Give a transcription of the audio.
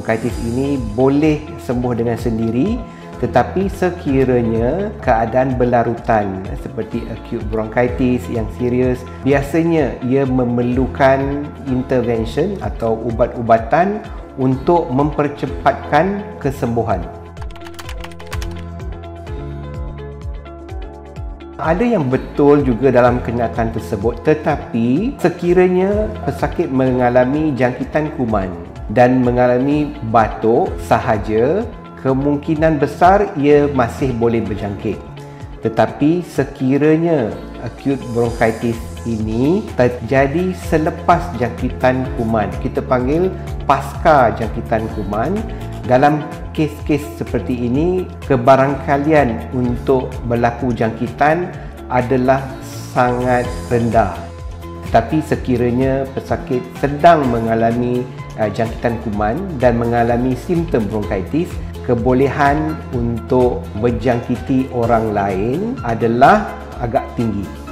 bronkitis ini boleh sembuh dengan sendiri, tetapi sekiranya keadaan berlarutan seperti acute bronchitis yang serius, biasanya ia memerlukan intervention atau ubat-ubatan untuk mempercepatkan kesembuhan. Ada yang betul juga dalam kenyataan tersebut, tetapi sekiranya pesakit mengalami jangkitan kuman dan mengalami batuk sahaja, kemungkinan besar ia masih boleh berjangkit. Tetapi sekiranya acute bronchitis ini terjadi selepas jangkitan kuman, kita panggil pasca jangkitan kuman, dalam kes-kes seperti ini, kebarangkalian untuk berlaku jangkitan adalah sangat rendah. Tetapi sekiranya pesakit sedang mengalami jangkitan kuman dan mengalami simptom bronkitis, kebolehan untuk menjangkiti orang lain adalah agak tinggi.